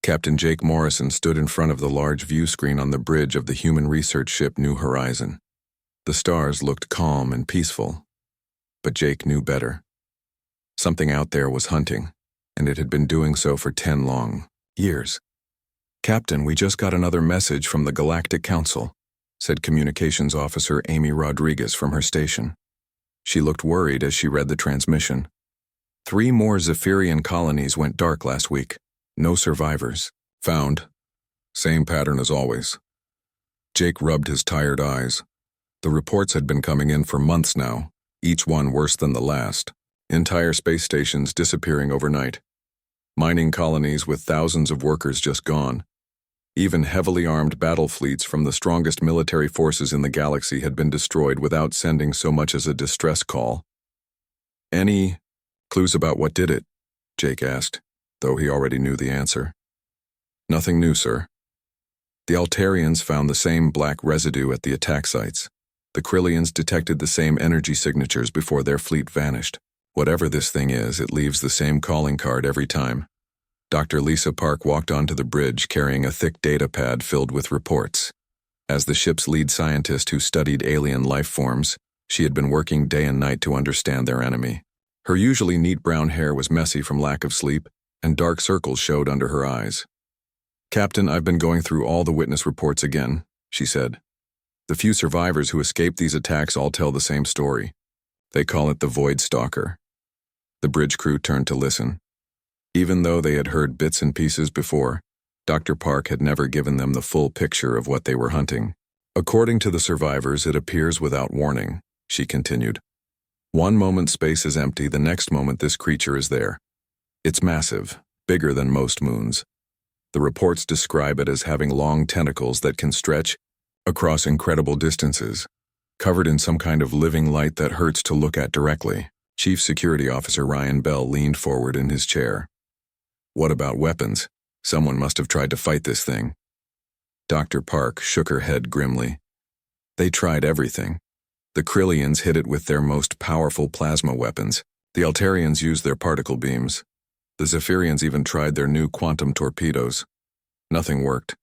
Captain Jake Morrison stood in front of the large view screen on the bridge of the human research ship New Horizon. The stars looked calm and peaceful, but Jake knew better. Something out there was hunting, and it had been doing so for 10 long years. "Captain, we just got another message from the Galactic Council," said Communications Officer Amy Rodriguez from her station. She looked worried as she read the transmission. 3 more Zephyrian colonies went dark last week. No survivors. Found. Same pattern as always. Jake rubbed his tired eyes. The reports had been coming in for months now, each one worse than the last. Entire space stations disappearing overnight. Mining colonies with thousands of workers just gone. Even heavily armed battle fleets from the strongest military forces in the galaxy had been destroyed without sending so much as a distress call. "Any clues about what did it?" Jake asked, though he already knew the answer. "Nothing new, sir. The Altarians found the same black residue at the attack sites. The Krillians detected the same energy signatures before their fleet vanished. Whatever this thing is, it leaves the same calling card every time." Dr. Lisa Park walked onto the bridge carrying a thick data pad filled with reports. As the ship's lead scientist who studied alien life forms, she had been working day and night to understand their enemy. Her usually neat brown hair was messy from lack of sleep, and dark circles showed under her eyes. "Captain, I've been going through all the witness reports again," she said. "The few survivors who escaped these attacks all tell the same story. They call it the Void Stalker." The bridge crew turned to listen. Even though they had heard bits and pieces before, Dr. Park had never given them the full picture of what they were hunting. "According to the survivors, it appears without warning," she continued. "One moment space is empty, the next moment this creature is there. It's massive, bigger than most moons. The reports describe it as having long tentacles that can stretch across incredible distances, covered in some kind of living light that hurts to look at directly." Chief Security Officer Ryan Bell leaned forward in his chair. "What about weapons? Someone must have tried to fight this thing." Dr. Park shook her head grimly. "They tried everything. The Krillians hit it with their most powerful plasma weapons. The Altarians used their particle beams. The Zephyrians even tried their new quantum torpedoes. Nothing worked.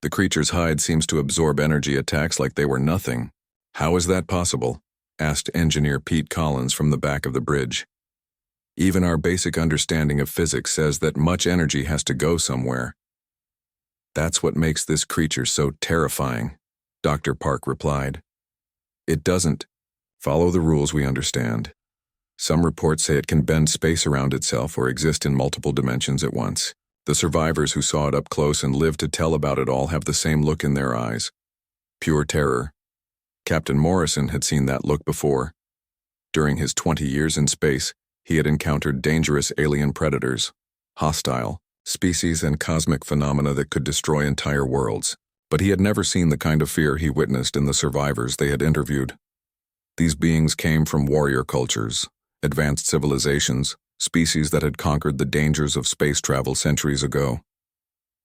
The creature's hide seems to absorb energy attacks like they were nothing." "How is that possible?" asked Engineer Pete Collins from the back of the bridge. "Even our basic understanding of physics says that much energy has to go somewhere." "That's what makes this creature so terrifying," Dr. Park replied. "It doesn't follow the rules we understand. Some reports say it can bend space around itself or exist in multiple dimensions at once. The survivors who saw it up close and lived to tell about it all have the same look in their eyes. Pure terror. Captain Morrison had seen that look before. During his 20 years in space, he had encountered dangerous alien predators, hostile species and cosmic phenomena that could destroy entire worlds. But he had never seen the kind of fear he witnessed in the survivors they had interviewed. These beings came from warrior cultures, advanced civilizations, species that had conquered the dangers of space travel centuries ago.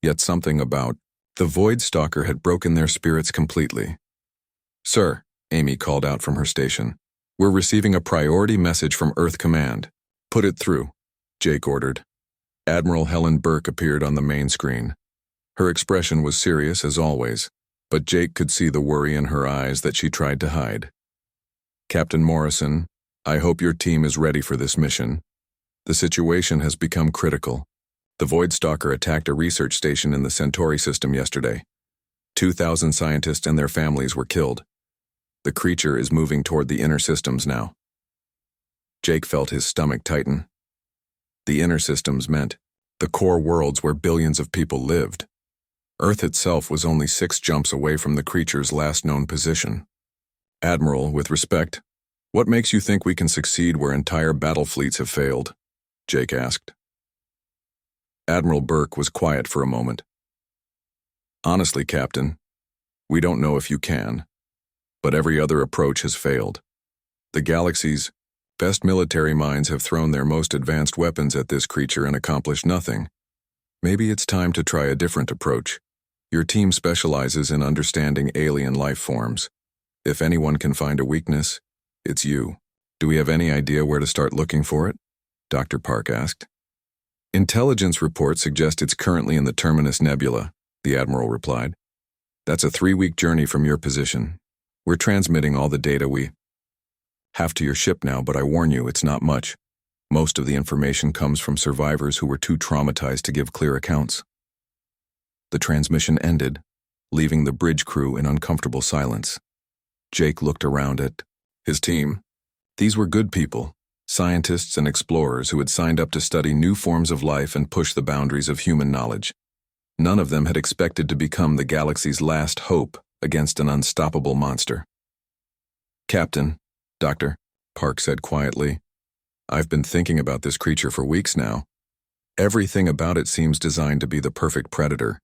Yet something about the Void Stalker had broken their spirits completely. "Sir," Amy called out from her station, "we're receiving a priority message from Earth Command." "Put it through," Jake ordered. Admiral Helen Burke appeared on the main screen. Her expression was serious as always, but Jake could see the worry in her eyes that she tried to hide. "Captain Morrison, I hope your team is ready for this mission. The situation has become critical. The Void Stalker attacked a research station in the Centauri system yesterday. 2,000 scientists and their families were killed. The creature is moving toward the inner systems now." Jake felt his stomach tighten. The inner systems meant the core worlds where billions of people lived. Earth itself was only 6 jumps away from the creature's last known position. "Admiral, with respect, what makes you think we can succeed where entire battle fleets have failed?" Jake asked. Admiral Burke was quiet for a moment. "Honestly, Captain, we don't know if you can, but every other approach has failed. The galaxy's best military minds have thrown their most advanced weapons at this creature and accomplished nothing. Maybe it's time to try a different approach. Your team specializes in understanding alien life forms. If anyone can find a weakness, it's you. Do we have any idea where to start looking for it?" Dr. Park asked. Intelligence reports suggest it's currently in the Terminus Nebula, the Admiral replied. That's a 3-week journey from your position. We're transmitting all the data we have to your ship now, but I warn you, it's not much. Most of the information comes from survivors who were too traumatized to give clear accounts. The transmission ended, leaving the bridge crew in uncomfortable silence. Jake looked around at his team. These were good people, scientists and explorers who had signed up to study new forms of life and push the boundaries of human knowledge. None of them had expected to become the galaxy's last hope against an unstoppable monster. Captain, Doctor, Park said quietly, I've been thinking about this creature for weeks now. Everything about it seems designed to be the perfect predator.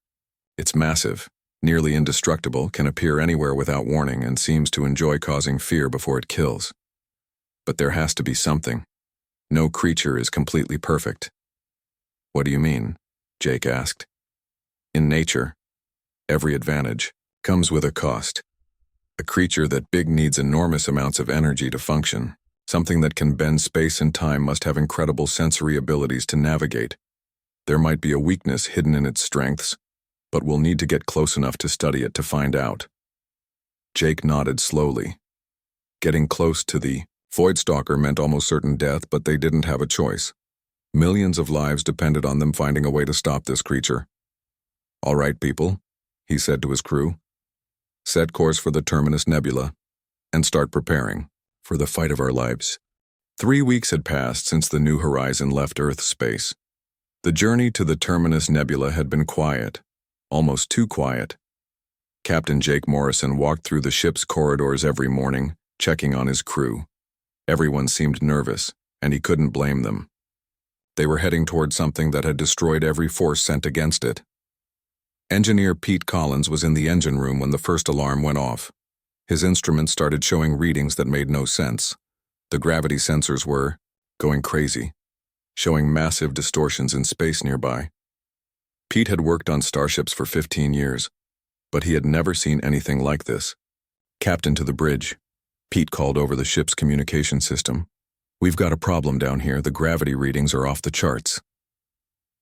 It's massive, nearly indestructible, can appear anywhere without warning, and seems to enjoy causing fear before it kills. But there has to be something. No creature is completely perfect. What do you mean? Jake asked. In nature, every advantage comes with a cost. A creature that big needs enormous amounts of energy to function. Something that can bend space and time must have incredible sensory abilities to navigate. There might be a weakness hidden in its strengths, but we'll need to get close enough to study it to find out. Jake nodded slowly. Getting close to the Voidstalker meant almost certain death, but they didn't have a choice. Millions of lives depended on them finding a way to stop this creature. All right, people, he said to his crew. Set course for the Terminus Nebula, and start preparing for the fight of our lives. 3 weeks had passed since the New Horizon left Earth space. The journey to the Terminus Nebula had been quiet, almost too quiet. Captain Jake Morrison walked through the ship's corridors every morning, checking on his crew. Everyone seemed nervous, and he couldn't blame them. They were heading toward something that had destroyed every force sent against it. Engineer Pete Collins was in the engine room when the first alarm went off. His instruments started showing readings that made no sense. The gravity sensors were going crazy, showing massive distortions in space nearby. Pete had worked on starships for 15 years, but he had never seen anything like this. Captain to the bridge, Pete called over the ship's communication system. We've got a problem down here. The gravity readings are off the charts.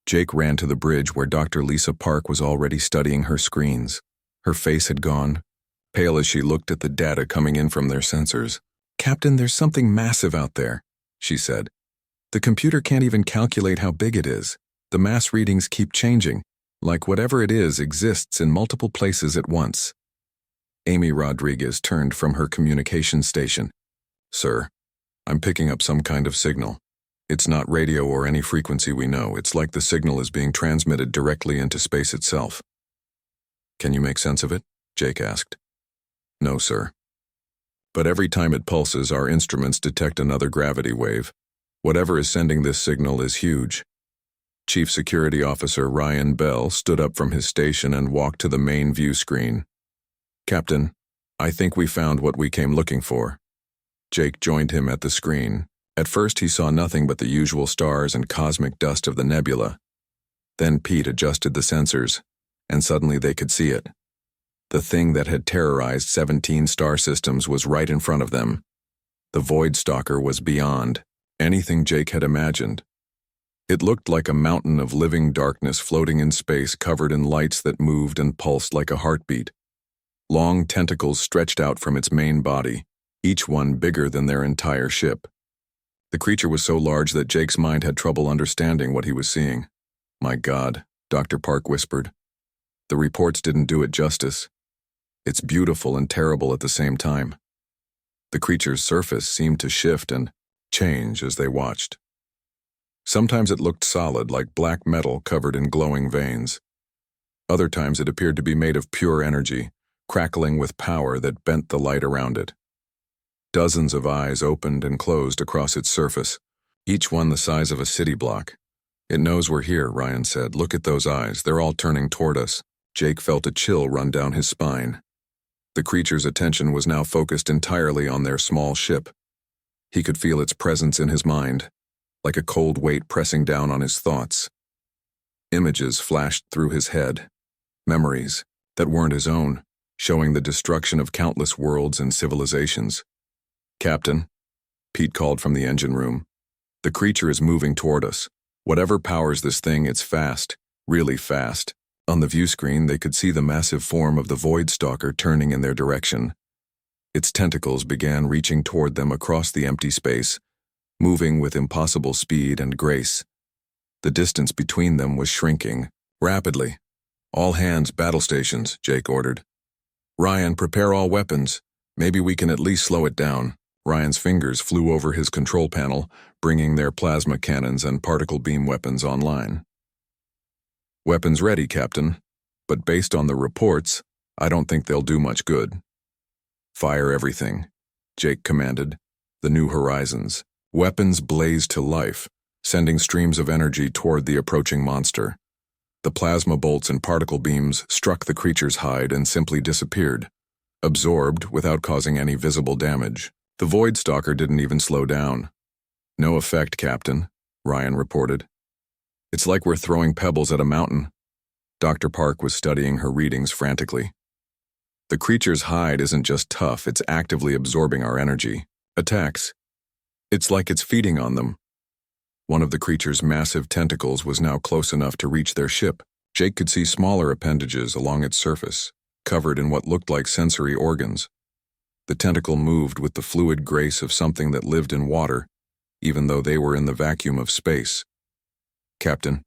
Jake ran to the bridge where Dr. Lisa Park was already studying her screens. Her face had gone, pale as she looked at the data coming in from their sensors. Captain, there's something massive out there, she said. The computer can't even calculate how big it is. The mass readings keep changing, like whatever it is exists in multiple places at once. Amy Rodriguez turned from her communication station. Sir, I'm picking up some kind of signal. It's not radio or any frequency we know. It's like the signal is being transmitted directly into space itself. Can you make sense of it? Jake asked. No, sir. But every time it pulses, our instruments detect another gravity wave. Whatever is sending this signal is huge. Chief Security Officer Ryan Bell stood up from his station and walked to the main view screen. Captain, I think we found what we came looking for. Jake joined him at the screen. At first he saw nothing but the usual stars and cosmic dust of the nebula. Then Pete adjusted the sensors, and suddenly they could see it. The thing that had terrorized 17 star systems was right in front of them. The Voidstalker was beyond anything Jake had imagined. It looked like a mountain of living darkness floating in space, covered in lights that moved and pulsed like a heartbeat. Long tentacles stretched out from its main body, each one bigger than their entire ship. The creature was so large that Jake's mind had trouble understanding what he was seeing. My God, Dr. Park whispered. The reports didn't do it justice. It's beautiful and terrible at the same time. The creature's surface seemed to shift and change as they watched. Sometimes it looked solid, like black metal covered in glowing veins. Other times it appeared to be made of pure energy, crackling with power that bent the light around it. Dozens of eyes opened and closed across its surface, each one the size of a city block. It knows we're here, Ryan said. Look at those eyes. They're all turning toward us. Jake felt a chill run down his spine. The creature's attention was now focused entirely on their small ship. He could feel its presence in his mind, like a cold weight pressing down on his thoughts. Images flashed through his head, memories that weren't his own, showing the destruction of countless worlds and civilizations. Captain, Pete called from the engine room. The creature is moving toward us. Whatever powers this thing, it's fast, really fast. On the view screen, they could see the massive form of the Void Stalker turning in their direction. Its tentacles began reaching toward them across the empty space, moving with impossible speed and grace. The distance between them was shrinking, rapidly. "All hands, battle stations," Jake ordered. "Ryan, prepare all weapons. Maybe we can at least slow it down." Ryan's fingers flew over his control panel, bringing their plasma cannons and particle beam weapons online. "Weapons ready, Captain. But based on the reports, I don't think they'll do much good." "Fire everything," Jake commanded. The New Horizons. Weapons blazed to life, sending streams of energy toward the approaching monster. The plasma bolts and particle beams struck the creature's hide and simply disappeared, absorbed without causing any visible damage. The Void Stalker didn't even slow down. "No effect, Captain," Ryan reported. "It's like we're throwing pebbles at a mountain." Dr. Park was studying her readings frantically. "The creature's hide isn't just tough, it's actively absorbing our energy. Attacks. It's like it's feeding on them." One of the creature's massive tentacles was now close enough to reach their ship. Jake could see smaller appendages along its surface, covered in what looked like sensory organs. The tentacle moved with the fluid grace of something that lived in water, even though they were in the vacuum of space. "Captain,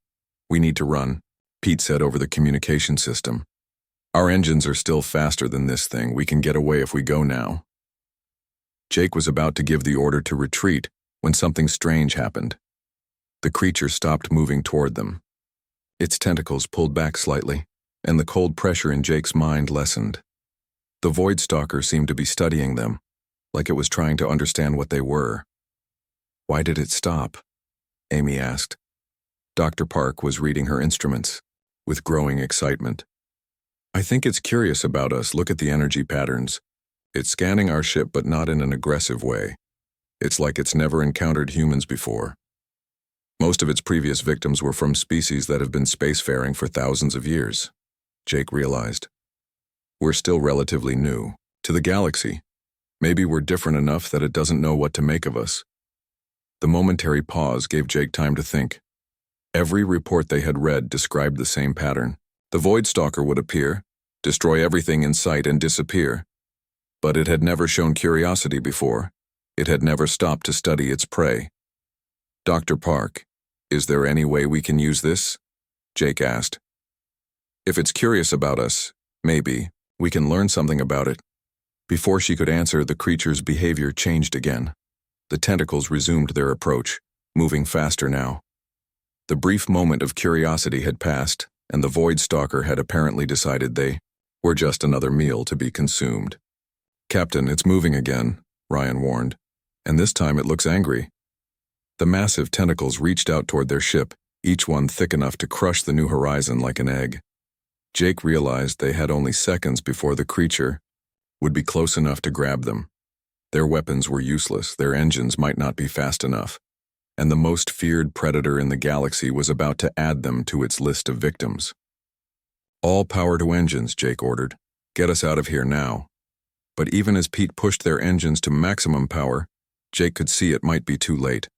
we need to run," Pete said over the communication system. "Our engines are still faster than this thing. We can get away if we go now." Jake was about to give the order to retreat when something strange happened. The creature stopped moving toward them. Its tentacles pulled back slightly, and the cold pressure in Jake's mind lessened. The Void Stalker seemed to be studying them, like it was trying to understand what they were. "Why did it stop?" Amy asked. Dr. Park was reading her instruments, with growing excitement. "I think it's curious about us. Look at the energy patterns. It's scanning our ship, but not in an aggressive way. It's like it's never encountered humans before. Most of its previous victims were from species that have been spacefaring for thousands of years," Jake realized. "We're still relatively new to the galaxy. Maybe we're different enough that it doesn't know what to make of us." The momentary pause gave Jake time to think. Every report they had read described the same pattern. The Void Stalker would appear, destroy everything in sight, and disappear. But it had never shown curiosity before. It had never stopped to study its prey. "Dr. Park, is there any way we can use this?" Jake asked. "If it's curious about us, maybe, we can learn something about it." Before she could answer, the creature's behavior changed again. The tentacles resumed their approach, moving faster now. The brief moment of curiosity had passed, and the Void Stalker had apparently decided they were just another meal to be consumed. "Captain, it's moving again," Ryan warned, "and this time it looks angry." The massive tentacles reached out toward their ship, each one thick enough to crush the New Horizon like an egg. Jake realized they had only seconds before the creature would be close enough to grab them. Their weapons were useless, their engines might not be fast enough, and the most feared predator in the galaxy was about to add them to its list of victims. "All power to engines," Jake ordered. "Get us out of here now." But even as Pete pushed their engines to maximum power, Jake could see it might be too late.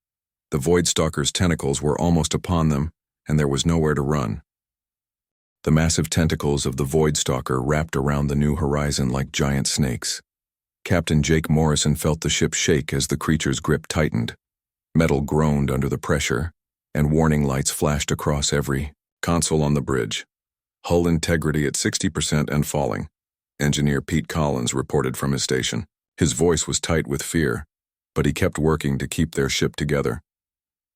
The Void Stalker's tentacles were almost upon them, and there was nowhere to run. The massive tentacles of the Void Stalker wrapped around the New Horizon like giant snakes. Captain Jake Morrison felt the ship shake as the creature's grip tightened. Metal groaned under the pressure, and warning lights flashed across every console on the bridge. "Hull integrity at 60% and falling," Engineer Pete Collins reported from his station. His voice was tight with fear, but he kept working to keep their ship together.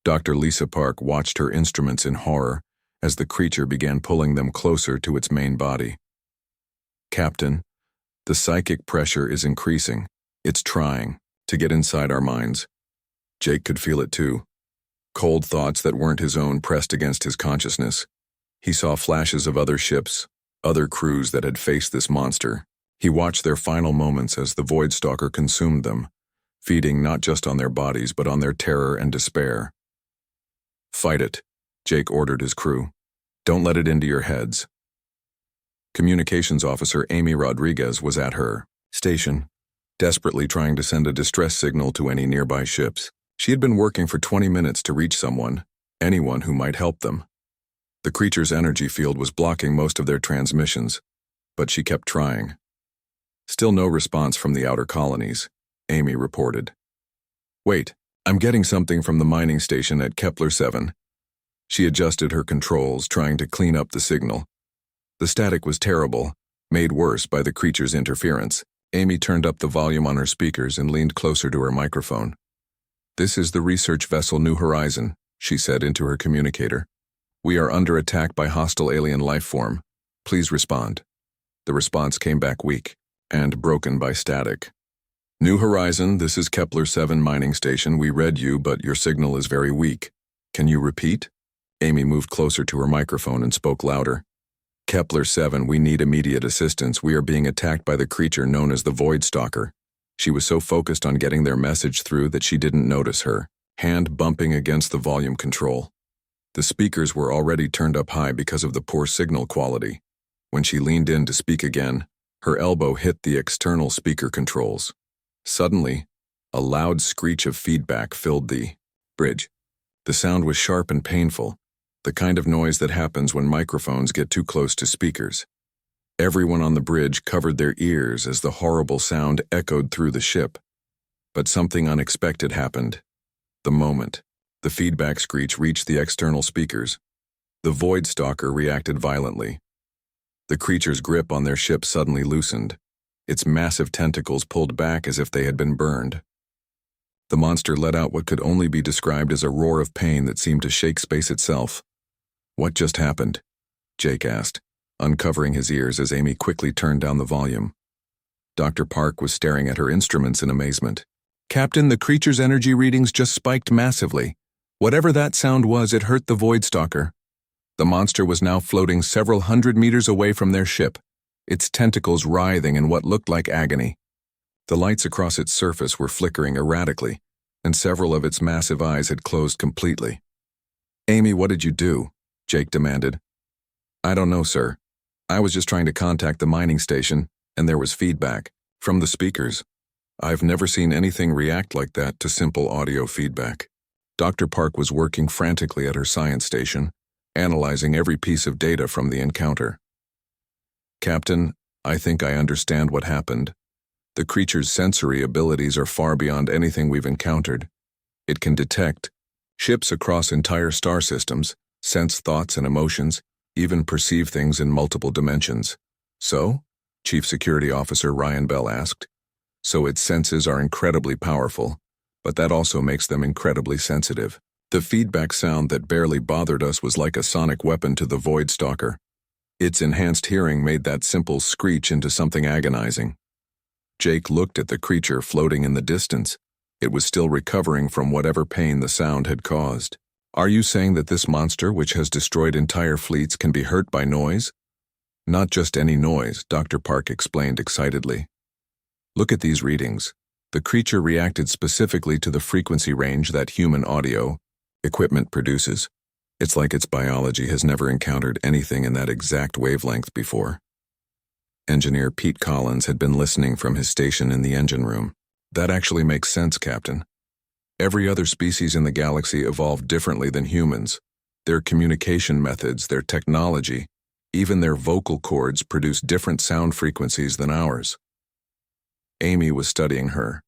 Dr. Lisa Park watched her instruments in horror as the creature began pulling them closer to its main body. "Captain, the psychic pressure is increasing. It's trying to get inside our minds." Jake could feel it too. Cold thoughts that weren't his own pressed against his consciousness. He saw flashes of other ships, other crews that had faced this monster. He watched their final moments as the Void Stalker consumed them, feeding not just on their bodies but on their terror and despair. "Fight it," Jake ordered his crew. "Don't let it into your heads." Communications Officer Amy Rodriguez was at her station, desperately trying to send a distress signal to any nearby ships. She had been working for 20 minutes to reach someone, anyone who might help them. The creature's energy field was blocking most of their transmissions, but she kept trying. Still no response from the outer colonies, Amy reported. Wait, I'm getting something from the mining station at Kepler 7. She adjusted her controls, trying to clean up the signal. The static was terrible, made worse by the creature's interference. Amy turned up the volume on her speakers and leaned closer to her microphone. "This is the research vessel New Horizon," she said into her communicator. "We are under attack by hostile alien life form. Please respond." The response came back weak and broken by static. "New Horizon, this is Kepler 7 mining station. We read you, but your signal is very weak. Can you repeat?" Amy moved closer to her microphone and spoke louder. "Kepler 7, we need immediate assistance. We are being attacked by the creature known as the Void Stalker." She was so focused on getting their message through that she didn't notice her hand bumping against the volume control. The speakers were already turned up high because of the poor signal quality. When she leaned in to speak again, her elbow hit the external speaker controls. Suddenly, a loud screech of feedback filled the bridge. The sound was sharp and painful, the kind of noise that happens when microphones get too close to speakers. Everyone on the bridge covered their ears as the horrible sound echoed through the ship. But something unexpected happened. The moment the feedback screech reached the external speakers, the Void Stalker reacted violently. The creature's grip on their ship suddenly loosened. Its massive tentacles pulled back as if they had been burned. The monster let out what could only be described as a roar of pain that seemed to shake space itself. "What just happened?" Jake asked, uncovering his ears as Amy quickly turned down the volume. Dr. Park was staring at her instruments in amazement. "Captain, the creature's energy readings just spiked massively. Whatever that sound was, it hurt the Void Stalker." The monster was now floating several hundred meters away from their ship, its tentacles writhing in what looked like agony. The lights across its surface were flickering erratically, and several of its massive eyes had closed completely. "Amy, what did you do?" Jake demanded. "I don't know, sir. I was just trying to contact the mining station, and there was feedback from the speakers. I've never seen anything react like that to simple audio feedback." Dr. Park was working frantically at her science station, analyzing every piece of data from the encounter. "Captain, I think I understand what happened. The creature's sensory abilities are far beyond anything we've encountered. It can detect ships across entire star systems, sense thoughts and emotions, even perceive things in multiple dimensions." "So?" Chief Security Officer Ryan Bell asked. "So its senses are incredibly powerful, but that also makes them incredibly sensitive. The feedback sound that barely bothered us was like a sonic weapon to the Void Stalker. Its enhanced hearing made that simple screech into something agonizing." Jake looked at the creature floating in the distance. It was still recovering from whatever pain the sound had caused. "Are you saying that this monster, which has destroyed entire fleets, can be hurt by noise?" "Not just any noise," Dr. Park explained excitedly. "Look at these readings. The creature reacted specifically to the frequency range that human audio equipment produces. It's like its biology has never encountered anything in that exact wavelength before." Engineer Pete Collins had been listening from his station in the engine room. "That actually makes sense, Captain. Every other species in the galaxy evolved differently than humans. Their communication methods, their technology, even their vocal cords produce different sound frequencies than ours." Amy was studying her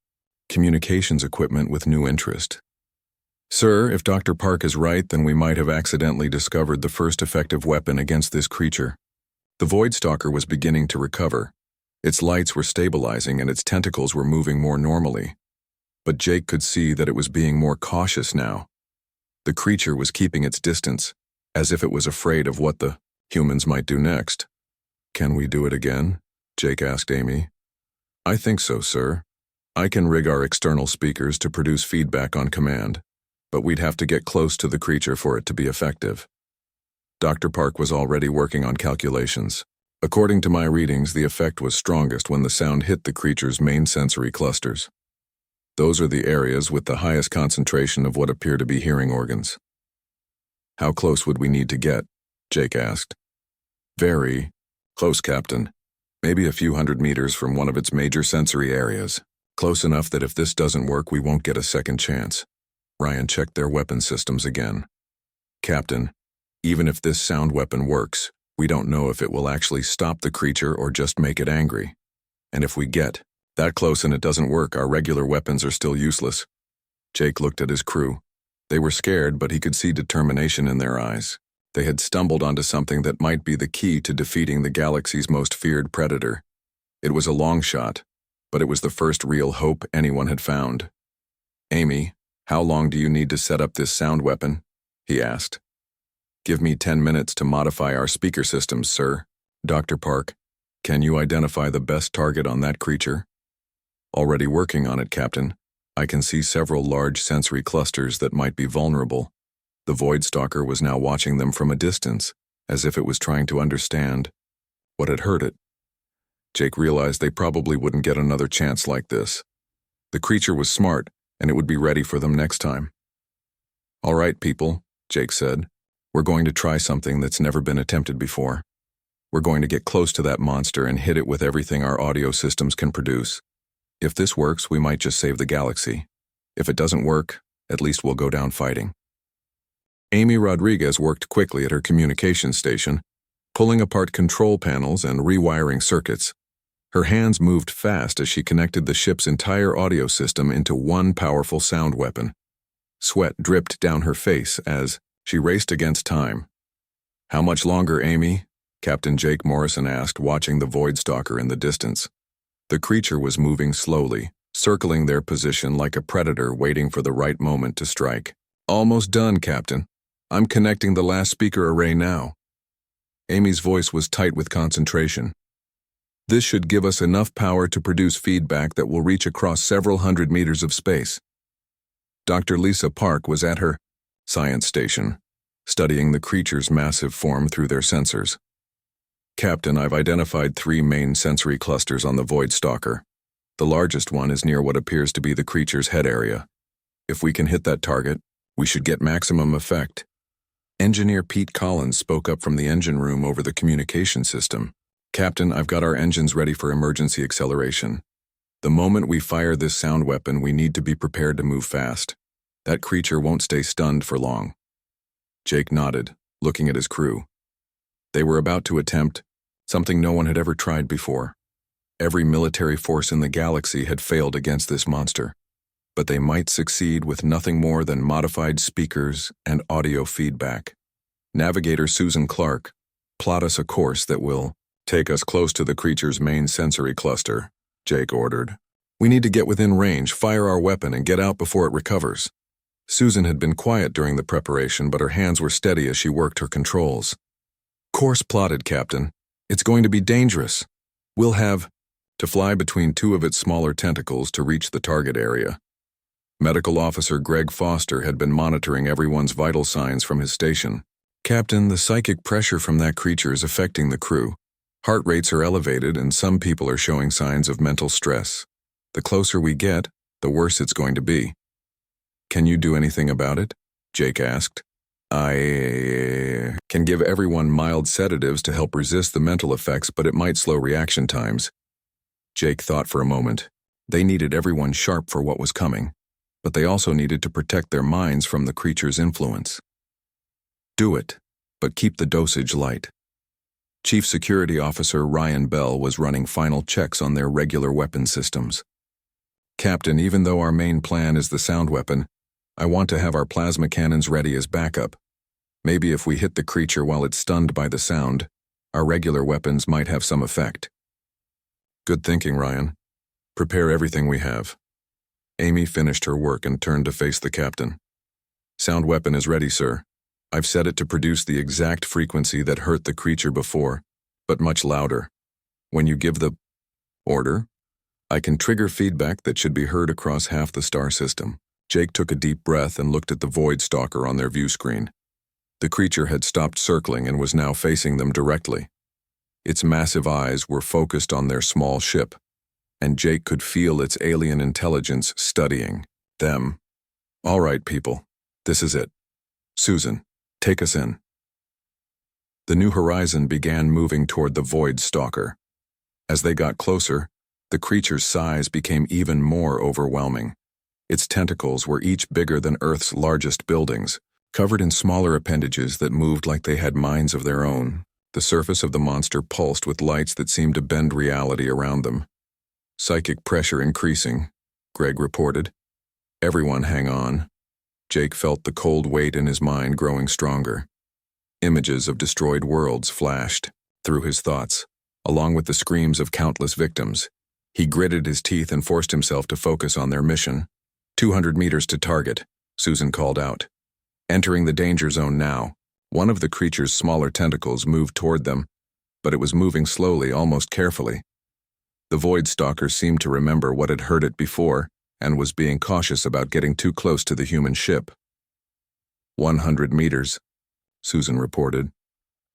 communications equipment with new interest. "Sir, if Dr. Park is right, then we might have accidentally discovered the first effective weapon against this creature." The Void Stalker was beginning to recover. Its lights were stabilizing and its tentacles were moving more normally. But Jake could see that it was being more cautious now. The creature was keeping its distance, as if it was afraid of what the humans might do next. "Can we do it again?" Jake asked Amy. "I think so, sir. I can rig our external speakers to produce feedback on command, but we'd have to get close to the creature for it to be effective." Dr. Park was already working on calculations. "According to my readings, the effect was strongest when the sound hit the creature's main sensory clusters. Those are the areas with the highest concentration of what appear to be hearing organs." "How close would we need to get?" Jake asked. "Very close, Captain. Maybe a few hundred meters from one of its major sensory areas. Close enough that if this doesn't work, we won't get a second chance." Ryan checked their weapon systems again. Captain, even if this sound weapon works, we don't know if it will actually stop the creature or just make it angry. And if we get that close and it doesn't work, our regular weapons are still useless." Jake looked at his crew. They were scared, but he could see determination in their eyes. They had stumbled onto something that might be the key to defeating the galaxy's most feared predator. It was a long shot, but it was the first real hope anyone had found. "Amy, how long do you need to set up this sound weapon?" he asked. "Give me 10 minutes to modify our speaker systems, sir." "Dr. Park, can you identify the best target on that creature?" "Already working on it, Captain. I can see several large sensory clusters that might be vulnerable." The Void Stalker was now watching them from a distance, as if it was trying to understand what had hurt it. Jake realized they probably wouldn't get another chance like this. The creature was smart, and it would be ready for them next time. "All right, people," Jake said. "We're going to try something that's never been attempted before. We're going to get close to that monster and hit it with everything our audio systems can produce. If this works, we might just save the galaxy. If it doesn't work, at least we'll go down fighting." Amy Rodriguez worked quickly at her communications station, pulling apart control panels and rewiring circuits. Her hands moved fast as she connected the ship's entire audio system into one powerful sound weapon. Sweat dripped down her face as she raced against time. "How much longer, Amy?" Captain Jake Morrison asked, watching the Void Stalker in the distance. The creature was moving slowly, circling their position like a predator waiting for the right moment to strike. "Almost done, Captain. I'm connecting the last speaker array now." Amy's voice was tight with concentration. "This should give us enough power to produce feedback that will reach across several hundred meters of space." Dr. Lisa Park was at her science station, studying the creature's massive form through their sensors. "Captain, I've identified 3 main sensory clusters on the Void Stalker. The largest one is near what appears to be the creature's head area. If we can hit that target, we should get maximum effect." Engineer Pete Collins spoke up from the engine room over the communication system. "Captain, I've got our engines ready for emergency acceleration. The moment we fire this sound weapon, we need to be prepared to move fast. That creature won't stay stunned for long." Jake nodded, looking at his crew. They were about to attempt something no one had ever tried before. Every military force in the galaxy had failed against this monster, but they might succeed with nothing more than modified speakers and audio feedback. "Navigator Susan Clark, plot us a course that will take us close to the creature's main sensory cluster," Jake ordered. "We need to get within range, fire our weapon, and get out before it recovers." Susan had been quiet during the preparation, but her hands were steady as she worked her controls. "Course plotted, Captain. It's going to be dangerous. We'll have to fly between 2 of its smaller tentacles to reach the target area." Medical Officer Greg Foster had been monitoring everyone's vital signs from his station. "Captain, the psychic pressure from that creature is affecting the crew. Heart rates are elevated and some people are showing signs of mental stress. The closer we get, the worse it's going to be." "Can you do anything about it?" Jake asked. "I can give everyone mild sedatives to help resist the mental effects, but it might slow reaction times." Jake thought for a moment. They needed everyone sharp for what was coming, but they also needed to protect their minds from the creature's influence. "Do it, but keep the dosage light." Chief Security Officer Ryan Bell was running final checks on their regular weapon systems. "Captain, even though our main plan is the sound weapon, I want to have our plasma cannons ready as backup. Maybe if we hit the creature while it's stunned by the sound, our regular weapons might have some effect." "Good thinking, Ryan. Prepare everything we have." Amy finished her work and turned to face the captain. "Sound weapon is ready, sir. I've set it to produce the exact frequency that hurt the creature before, but much louder. When you give the order, I can trigger feedback that should be heard across half the star system." Jake took a deep breath and looked at the Void Stalker on their view screen. The creature had stopped circling and was now facing them directly. Its massive eyes were focused on their small ship, and Jake could feel its alien intelligence studying them. "All right, people, this is it. Susan, take us in." The New Horizon began moving toward the Void Stalker. As they got closer, the creature's size became even more overwhelming. Its tentacles were each bigger than Earth's largest buildings, Covered in smaller appendages that moved like they had minds of their own, the surface of the monster pulsed with lights that seemed to bend reality around them. Psychic pressure increasing, Greg reported. Everyone hang on. Jake felt the cold weight in his mind growing stronger. Images of destroyed worlds flashed through his thoughts, along with the screams of countless victims. He gritted his teeth and forced himself to focus on their mission. 200 meters to target, Susan called out. Entering the danger zone now. One of the creature's smaller tentacles moved toward them, but it was moving slowly, almost carefully. The Void Stalker seemed to remember what had hurt it before and was being cautious about getting too close to the human ship. 100 meters, Susan reported.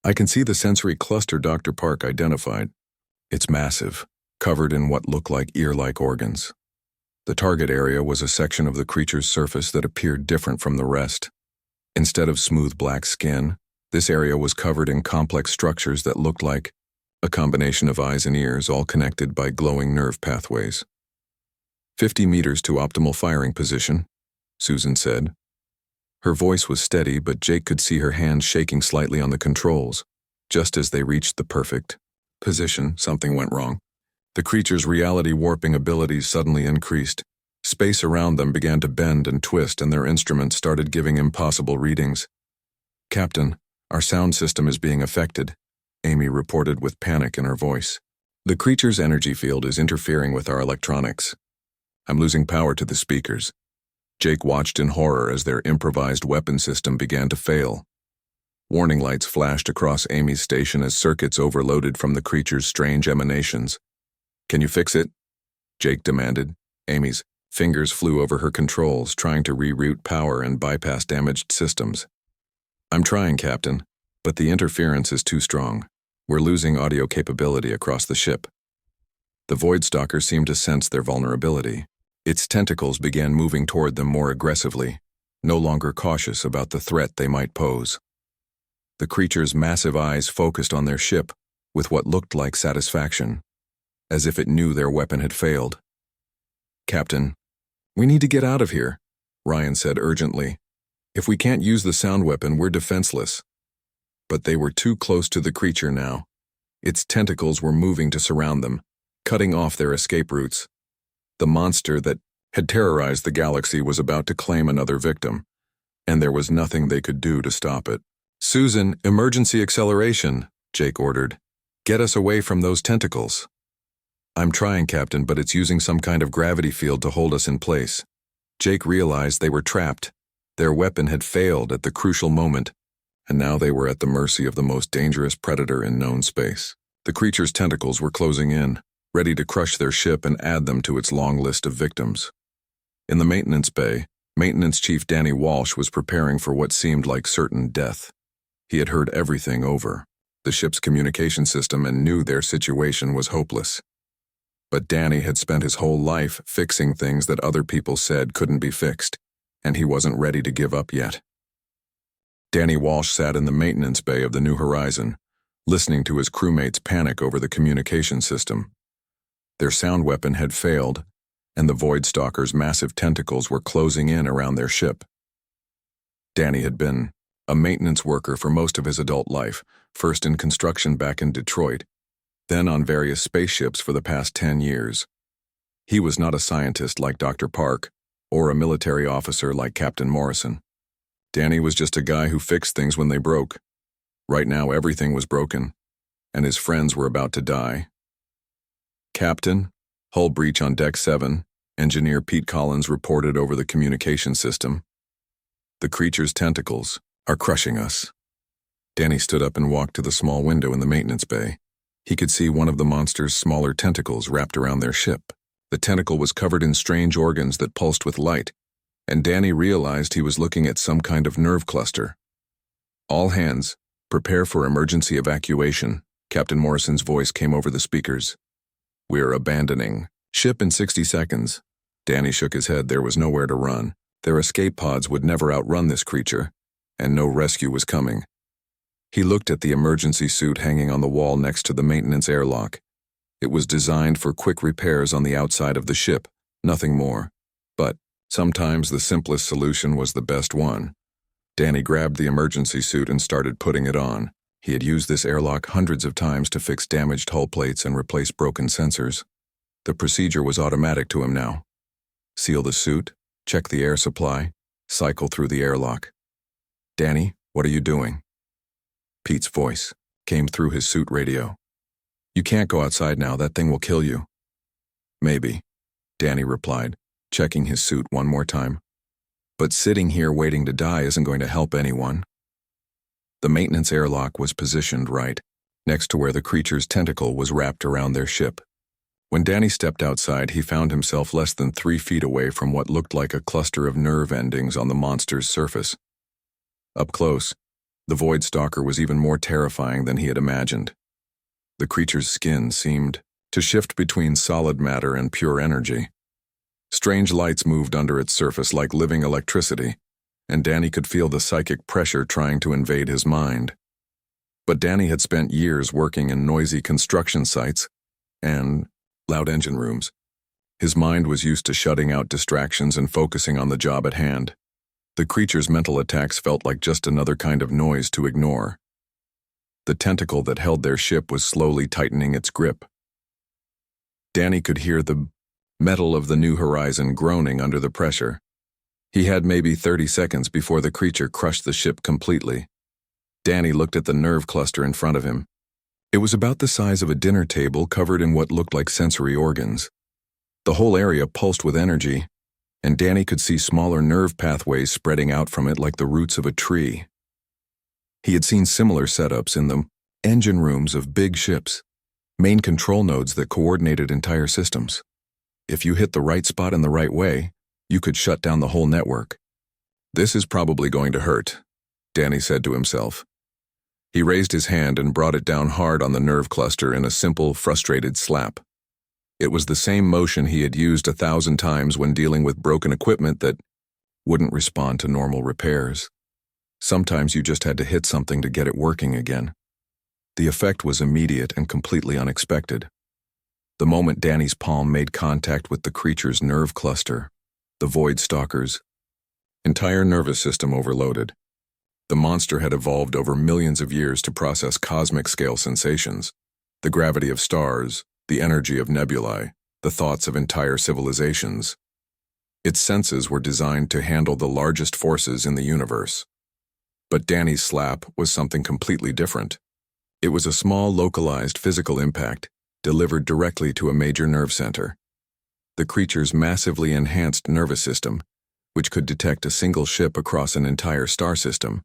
I can see the sensory cluster Dr. Park identified. It's massive, covered in what looked like ear-like organs. The target area was a section of the creature's surface that appeared different from the rest. Instead of smooth black skin, this area was covered in complex structures that looked like a combination of eyes and ears, all connected by glowing nerve pathways. 50 meters to optimal firing position, Susan said. Her voice was steady, but Jake could see her hands shaking slightly on the controls. Just as they reached the perfect position, something went wrong. The creature's reality warping abilities suddenly increased. Space around them began to bend and twist, and their instruments started giving impossible readings. Captain, our sound system is being affected, Amy reported with panic in her voice. The creature's energy field is interfering with our electronics. I'm losing power to the speakers. Jake watched in horror as their improvised weapon system began to fail. Warning lights flashed across Amy's station as circuits overloaded from the creature's strange emanations. Can you fix it? Jake demanded. Amy's fingers flew over her controls, trying to reroute power and bypass damaged systems. I'm trying, Captain, but the interference is too strong. We're losing audio capability across the ship. The Void Stalker seemed to sense their vulnerability. Its tentacles began moving toward them more aggressively, no longer cautious about the threat they might pose. The creature's massive eyes focused on their ship with what looked like satisfaction, as if it knew their weapon had failed. Captain, we need to get out of here, Ryan said urgently. If we can't use the sound weapon, we're defenseless. But they were too close to the creature now. Its tentacles were moving to surround them, cutting off their escape routes. The monster that had terrorized the galaxy was about to claim another victim, and there was nothing they could do to stop it. Susan, emergency acceleration, Jake ordered. Get us away from those tentacles. I'm trying, Captain, but it's using some kind of gravity field to hold us in place. Jake realized they were trapped. Their weapon had failed at the crucial moment, and now they were at the mercy of the most dangerous predator in known space. The creature's tentacles were closing in, ready to crush their ship and add them to its long list of victims. In the maintenance bay, Maintenance Chief Danny Walsh was preparing for what seemed like certain death. He had heard everything over, the ship's communication system, and knew their situation was hopeless. But Danny had spent his whole life fixing things that other people said couldn't be fixed, and he wasn't ready to give up yet. Danny Walsh sat in the maintenance bay of the New Horizon, listening to his crewmates panic over the communication system. Their sound weapon had failed, and the Void Stalker's massive tentacles were closing in around their ship. Danny had been a maintenance worker for most of his adult life, first in construction back in Detroit, then on various spaceships for the past 10 years. He was not a scientist like Dr. Park, or a military officer like Captain Morrison. Danny was just a guy who fixed things when they broke. Right now everything was broken, and his friends were about to die. Captain, hull breach on Deck 7, Engineer Pete Collins reported over the communication system. The creature's tentacles are crushing us. Danny stood up and walked to the small window in the maintenance bay. He could see one of the monster's smaller tentacles wrapped around their ship. The tentacle was covered in strange organs that pulsed with light, and Danny realized he was looking at some kind of nerve cluster. All hands, prepare for emergency evacuation, Captain Morrison's voice came over the speakers. We're abandoning ship in 60 seconds. Danny shook his head. There was nowhere to run. Their escape pods would never outrun this creature, and no rescue was coming. He looked at the emergency suit hanging on the wall next to the maintenance airlock. It was designed for quick repairs on the outside of the ship, nothing more. But sometimes the simplest solution was the best one. Danny grabbed the emergency suit and started putting it on. He had used this airlock hundreds of times to fix damaged hull plates and replace broken sensors. The procedure was automatic to him now. Seal the suit, check the air supply, cycle through the airlock. "Danny, what are you doing?" Pete's voice came through his suit radio. "You can't go outside now, that thing will kill you." "Maybe," Danny replied, checking his suit one more time. "But sitting here waiting to die isn't going to help anyone." The maintenance airlock was positioned right, next to where the creature's tentacle was wrapped around their ship. When Danny stepped outside, he found himself less than 3 feet away from what looked like a cluster of nerve endings on the monster's surface. Up close, the Void Stalker was even more terrifying than he had imagined. The creature's skin seemed to shift between solid matter and pure energy. Strange lights moved under its surface like living electricity, and Danny could feel the psychic pressure trying to invade his mind. But Danny had spent years working in noisy construction sites and loud engine rooms. His mind was used to shutting out distractions and focusing on the job at hand. The creature's mental attacks felt like just another kind of noise to ignore. The tentacle that held their ship was slowly tightening its grip. Danny could hear the metal of the New Horizon groaning under the pressure. He had maybe 30 seconds before the creature crushed the ship completely. Danny looked at the nerve cluster in front of him. It was about the size of a dinner table covered in what looked like sensory organs. The whole area pulsed with energy, and Danny could see smaller nerve pathways spreading out from it like the roots of a tree. He had seen similar setups in the engine rooms of big ships, main control nodes that coordinated entire systems. If you hit the right spot in the right way, you could shut down the whole network. "This is probably going to hurt," Danny said to himself. He raised his hand and brought it down hard on the nerve cluster in a simple, frustrated slap. It was the same motion he had used 1,000 times when dealing with broken equipment that wouldn't respond to normal repairs. Sometimes you just had to hit something to get it working again. The effect was immediate and completely unexpected. The moment Danny's palm made contact with the creature's nerve cluster, the Void Stalker's entire nervous system overloaded. The monster had evolved over millions of years to process cosmic-scale sensations, the gravity of stars, the energy of nebulae, the thoughts of entire civilizations. Its senses were designed to handle the largest forces in the universe. But Danny's slap was something completely different. It was a small, localized physical impact delivered directly to a major nerve center. The creature's massively enhanced nervous system, which could detect a single ship across an entire star system,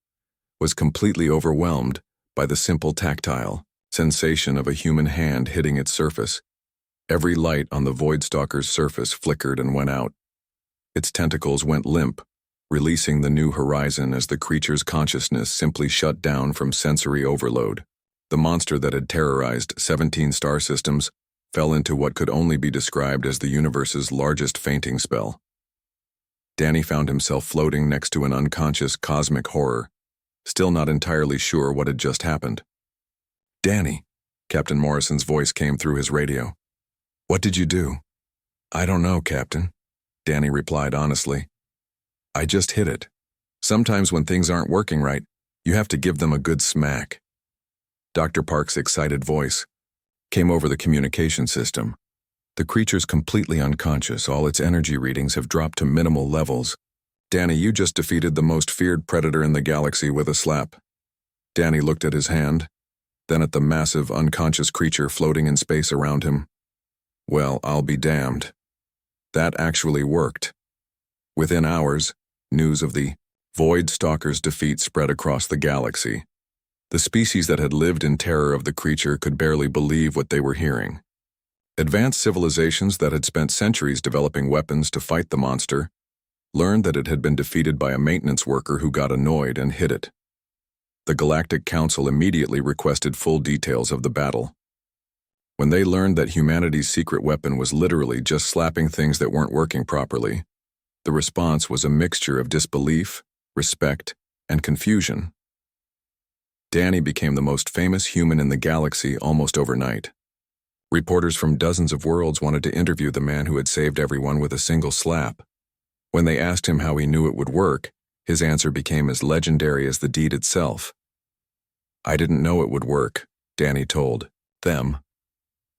was completely overwhelmed by the simple tactile sensation of a human hand hitting its surface. Every light on the Void Stalker's surface flickered and went out. Its tentacles went limp, releasing the New Horizon as the creature's consciousness simply shut down from sensory overload. The monster that had terrorized 17 star systems fell into what could only be described as the universe's largest fainting spell. Danny found himself floating next to an unconscious cosmic horror, still not entirely sure what had just happened. "Danny," Captain Morrison's voice came through his radio. "What did you do?" "I don't know, Captain," Danny replied honestly. "I just hit it. Sometimes when things aren't working right, you have to give them a good smack." Dr. Park's excited voice came over the communication system. "The creature's completely unconscious. All its energy readings have dropped to minimal levels. Danny, you just defeated the most feared predator in the galaxy with a slap." Danny looked at his hand, then at the massive, unconscious creature floating in space around him. Well, I'll be damned. That actually worked. Within hours, news of the Void Stalker's defeat spread across the galaxy. The species that had lived in terror of the creature could barely believe what they were hearing. Advanced civilizations that had spent centuries developing weapons to fight the monster learned that it had been defeated by a maintenance worker who got annoyed and hit it. The Galactic Council immediately requested full details of the battle. When they learned that humanity's secret weapon was literally just slapping things that weren't working properly, the response was a mixture of disbelief, respect, and confusion. Danny became the most famous human in the galaxy almost overnight. Reporters from dozens of worlds wanted to interview the man who had saved everyone with a single slap. When they asked him how he knew it would work, His answer became as legendary as the deed itself. "I didn't know it would work," Danny told them.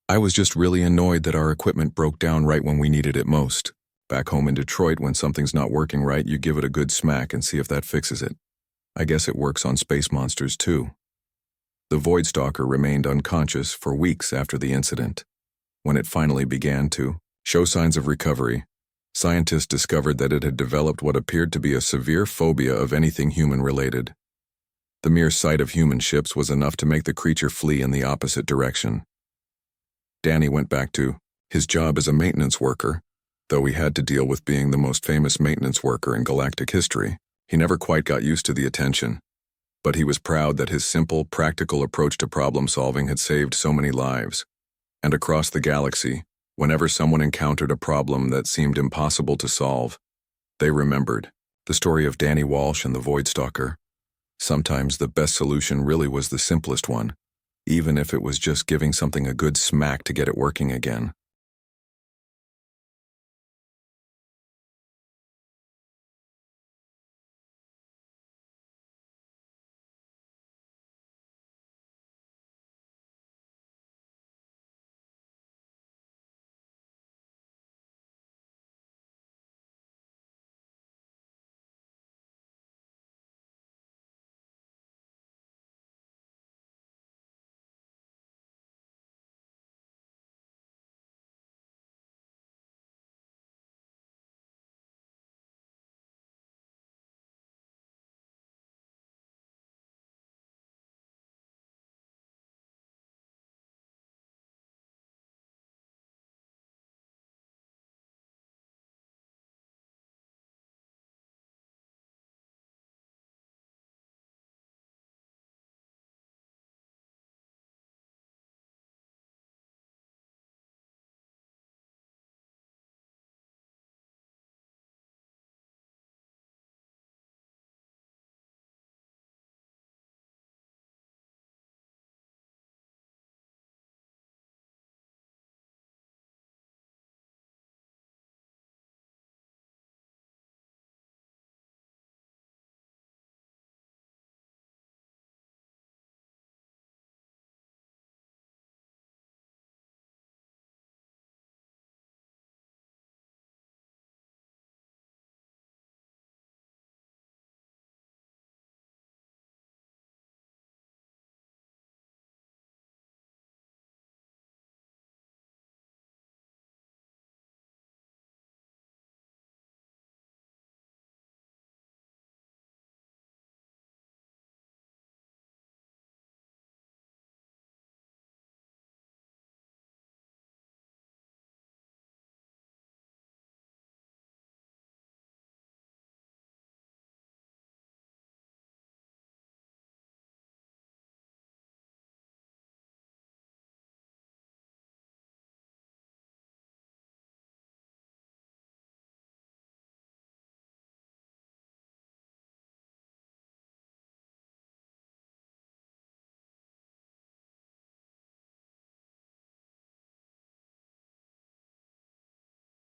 "I was just really annoyed that our equipment broke down right when we needed it most. Back home in Detroit, when something's not working right, you give it a good smack and see if that fixes it. I guess it works on space monsters too." The Voidstalker remained unconscious for weeks after the incident. When it finally began to show signs of recovery, scientists discovered that it had developed what appeared to be a severe phobia of anything human-related. The mere sight of human ships was enough to make the creature flee in the opposite direction. Danny went back to his job as a maintenance worker. Though he had to deal with being the most famous maintenance worker in galactic history, he never quite got used to the attention. But he was proud that his simple, practical approach to problem-solving had saved so many lives. And across the galaxy, whenever someone encountered a problem that seemed impossible to solve, they remembered the story of Danny Walsh and the Voidstalker. Sometimes the best solution really was the simplest one, even if it was just giving something a good smack to get it working again.